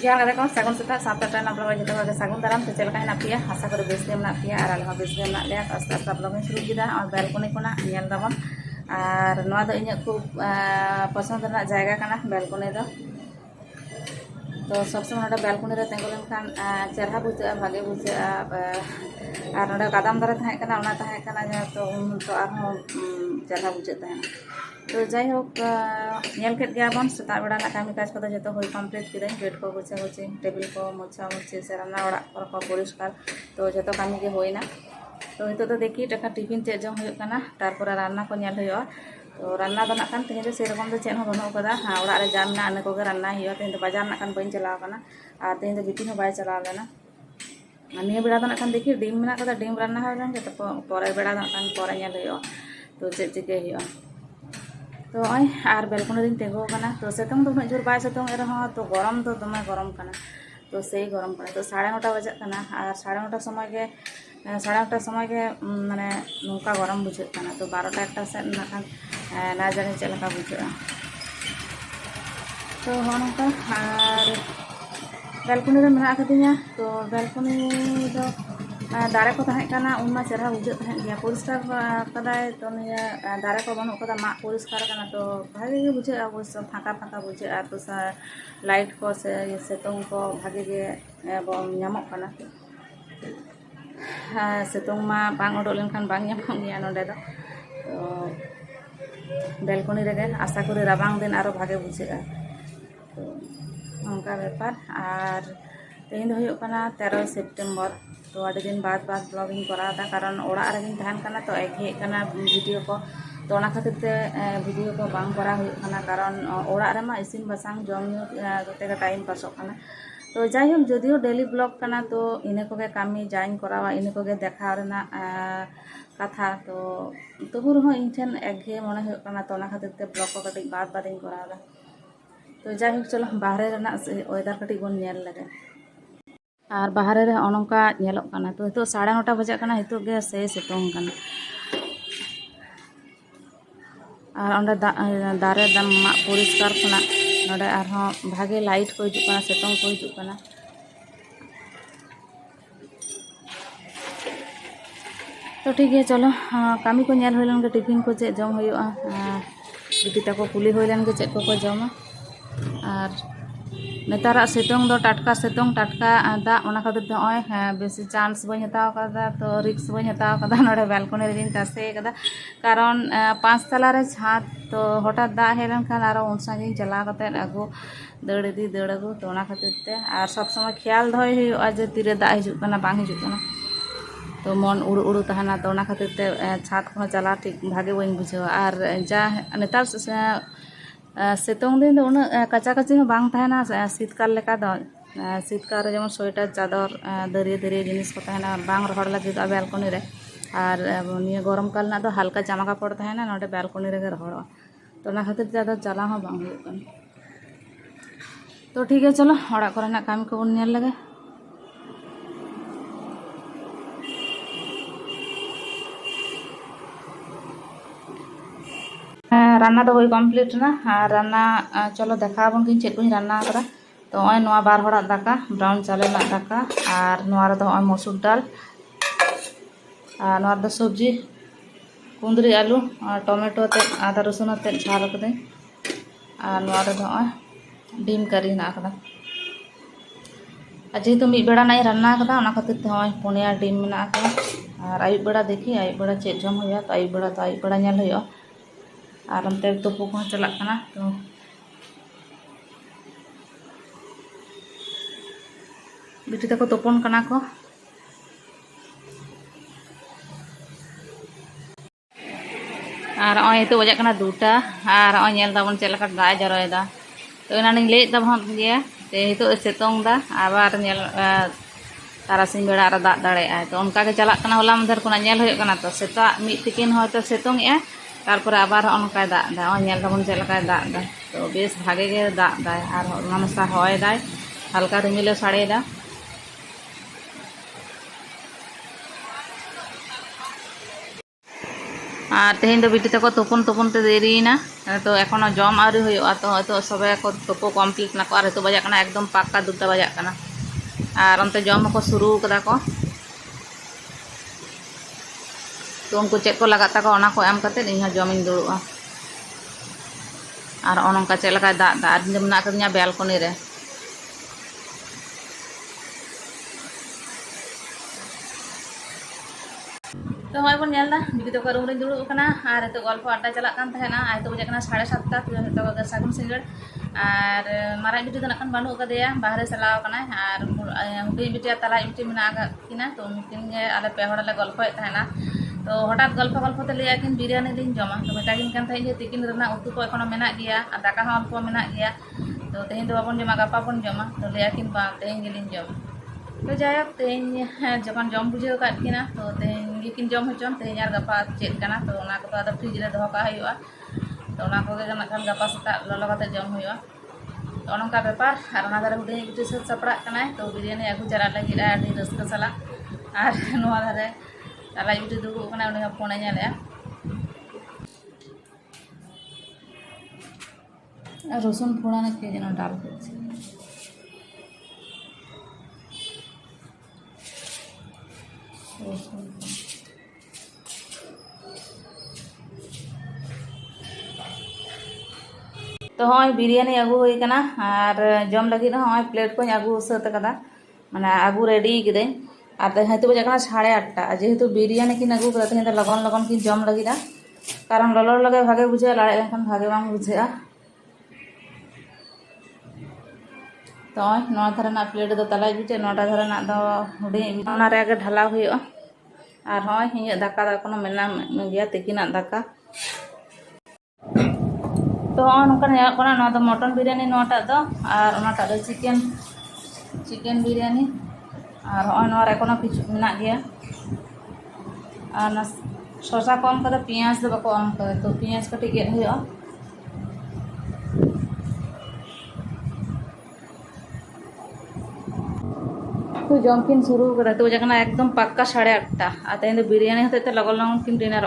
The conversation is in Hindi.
Yang ada kau sagun seta sabta tan apalagi kita bagai sagun dalam kecil kain api ya asa kau besi game nak ya aral mau besi game nak lihat asta problem suruh kita और balkoni को ना nyel dalam और नवा दो इन्हें खूब पसंद करना जाएगा करना balkoni दो तो सबसे नोड़ा balkoni रे तेंगुलन kan cerah बुझे भागे बुझे और नोड़ा कदम दरे तहां करना उना तहां करना तो आरहों cerah बुझे तहां तो যাই হোক নেল কেট গিয়াবন সেটা বেড়া না কামি কাজ কথা যত হই কমপ্লিট করে বেড কো গুছা গুছি টেবিল কো মোছা মুছি সে রান্না ওড়া কো পরিষ্কার তো যত কামি গে হই না তো হিতো তো দেখি টাকা টিফিন চে জম হই কানা তারপরে রান্না কো নেল হইও তো রান্না দ না কান তেহে যে সেরকম তো চেন হবনো কদা হ্যাঁ ওড়া রে জাম না আনে কো গে রান্না হইও তেহে তো বাজার না কান বইন চালাও কানা আর তেহে তো বিটি হো বাই চালাও लेना নিয়ে বেড়া দ না কান দেখি ডিম না কদা ডিম রান্না হয় না তো পরে বেড়া দ না কান পরে নেল হইও তো চে চিকে হইও तो और बेलकनी दिन तेगो करना तो सेतों तो उन्हें जोर बाय सेतों रहा तो गरम तो दमे गरम करना तो सही गरम करना तो 9:30 बजे करना और 9:30 समय के 9:30 समय के माने नौका गरम बुझे करना तो 12टा 1टा से ना जाने चलका बुझे तो नौका और बेलकनी रे मेना कदिया तो बेलकनी दो दारे को तहें काना उनमा चेहरा बुझे तहें गया परिष्कार कदाय तो निया दारे को बनु कदा मा परिष्कार काना तो भागे गे बुझे अवश्य फाका फाका बुझे आ तो लाइट को से सेतों को भागे गे ᱧᱟᱢᱚᱜ ᱠᱟᱱᱟ सेतों मा बांग ओडो लेनखान बांग ᱧᱟᱢᱚᱜ गया नोडे दो तो बेलकनी रेगे आशा करी राबांग दिन आरो भागे बुझेगा तो उनका व्यापार और तेहन दो हुयुग काना 13 सितंबर तो आधे दिन बाद ब्लॉगिंग करा था कारण ओड़ा रेगिन तहन काना तो एगे काना वीडियो को तो ओना खातिर ते वीडियो को बांग करा हुयुग काना कारण ओड़ा रे मा इसिन बसांग जम न्यू कते का टाइम पासोग काना तो जाई होक जदियो डेली ब्लॉग काना तो इने को गे कामी जाइन करावा इने को गे देखा रेना कथा तो तबु रहो इन ठेन एगे मने हुयुग काना तो ओना खातिर ते ब्लॉग को कटिक बाद बादिन करावा तो जाई होक चलो बाहरे रेना वेदर कटिक बोन नेल लगे और बाहर रे अनका नेलोग काना तो हितो 9:30 बजे काना हितो गे से सितोंग काना और अंडे दारे दम मा परिष्कार खना नोडे आरहों भागे लाइट को हिजुग काना सितोंग को हिजुग काना तो ठीक है चलो कामी को नेल होइलन के टिफिन को चे जम होयुआ बिटी ताको कुली होइलन के चे को जमा और नेतारा सितोंग दो टाटका सितोंग टाटका दा ओना खातिर तो बेसी चांस बई हताव कदा तो रिक्स बई हताव कदा नोडे बालकनी रे तासे कदा कारण 5 तला रे छात तो हठात दा हेलन खान आरो उन संगे चला कते आगो दड़ इदी दड़ आगो तो ओना खातिर ते और सब समय ख्याल धोय हुयुआ जे तीरे दा हिजुग काना बांग हिजुग काना तो मन उड़ू उड़ू तहना तो ओना खातिर ते छात को चला ठीक भागे बई बुझेवा और जा नेतार सितोंग दिन उन कचा कची बांग तहना शीतकाल लेका दो शीतकाल रे जेमन स्वेटर चादर दरिया दरिया जिनिस को तहना बांग रहड़ लगी बालकनी रे और निया गरम काल ना दो हल्का जामा कापड़ तहना नोडे बालकनी रे रहड़ तो ना खातिर ज्यादा चला हो बांग हुयुग काना तो ठीक है चलो ओड़ा कोरेना कामी को बोन नेल लगे रान्ना तो हुई कमप्लीट ना रान्ना चलो देखा बन कि चेक कुछ रान्ना करा तो ओय नोआ बार हड़ा दाका ब्राउन चाले ना दाका और नोआ रे तो ओय मसूर दाल और नोआ दो सब्जी कुंदरी आलू और टमेटो ते आदा रसुन ते झाल कदे और नोआ रे तो ओय डिम करी ना कदा जेहेतु मिड बेड़ा ना रान्ना कदा खातिर ते हमें पुनिया डिम मेना और आयुब बेड़ा देखी आयुब बेड़ा चेक जम हो तो आयुब बेड़ा नेल हो और अंते तुपु को चलना तो बिटी तक तुपन कना को और तो बजा दूटा और नेलदाबन चल दाग जरोदा तो इनानी लैदा गया हित सितोंग आबार तारासिंग बेड़ा दाग दाड़े तो उनका चलना होला मधर को तो सेता मिड तिकिन हयतो सितोंग तारपर आबार उनका दाग नेलदाबन चलका दाग तो बेस भागे दाग और मसा हयदा हल्का रिमिले साड़ेदा और तेहन तो बिटी तक तुपन तुपन ते देरीना तो एखोनो जम आरी हुआ तो हयतो सबे को तुपो कमप्लीट ना को और तो बजा एकदम पाक्का दुटा बजा और अंत जम को शुरू कदा को तो उनको चेक को लगा को ओना को एम कते इन जमिन दुड़ुआ और ओनका चेक लगा दाग दा मेना कदिया बेलकनी रे तो हमें बन बिटी तक रूम रे दुड़ुबना और तो गल्प आड्डा चलना तो बजा 7:30 तो सागुन सिंगड़ और मारा बिटी तो नाखन बनू कदेया बाहरे चलावना और हुडी बिटिया तला बिटी मेना किना तो उनकिन आले पे हड़ले गल्पना तो हठात गल्प लिया कि बिरियानी दिन जमा तो मेटाकिन तिकिन उतु को एखोनो मेना गया और दाका हूँ अल्प मेना गया तो तेहन बाबन जमा गापा बन जमा तो लियाकिन तेहन गेलिन जमा तो जायक तेहन जखन जम बुझे किना तो तेहन गिकिन जम होचन तेहन और गापा चेक करना तो फ्रिज रे दो का तो नाखान गापा सेता ललो कते जम हुआ तो नौका बेपार और धारे हुडी बिटी सात सापड़ा तो बिरियानी आगू चला लगे अभी रस्क साला और धारे तला बिटी दुड़ुबना उन्हें फोने नेले रसुन फोड़ाने के जन डाल तो हाँ बिरियानी आगू होना और जम लगे हाँ प्लेट को आगू सत कदा माने आगू रेडी किदे और हेतु बजा 8:30 जेहेतु बिरियानी किन आगू कदा तेहन लगन लगन कि जम लगे कारण ललो लगे भागे बुझे लाड़े लेकिन भागे बांग बुझे तो नौ धारा प्लेट दो तला बिटे 9टा धारा दो हुडी आगे ढाला हुआ और हाँ इन दाका कोनो मेना गया तिकिना दाका तो नौका तो मटन बिरियानी 9टा दो और दो चिकेन बिरियानी और हाँ एखोनो किछु मेना गया और शसा को एम कर पियाज दो बाको एम कर तो पियाज कटी गेद हुआ तो जम किन शुरू कर तो बजा एकदम पक्का 8:30 और तेहन बिरियानी होते लगन लगन किन डिनार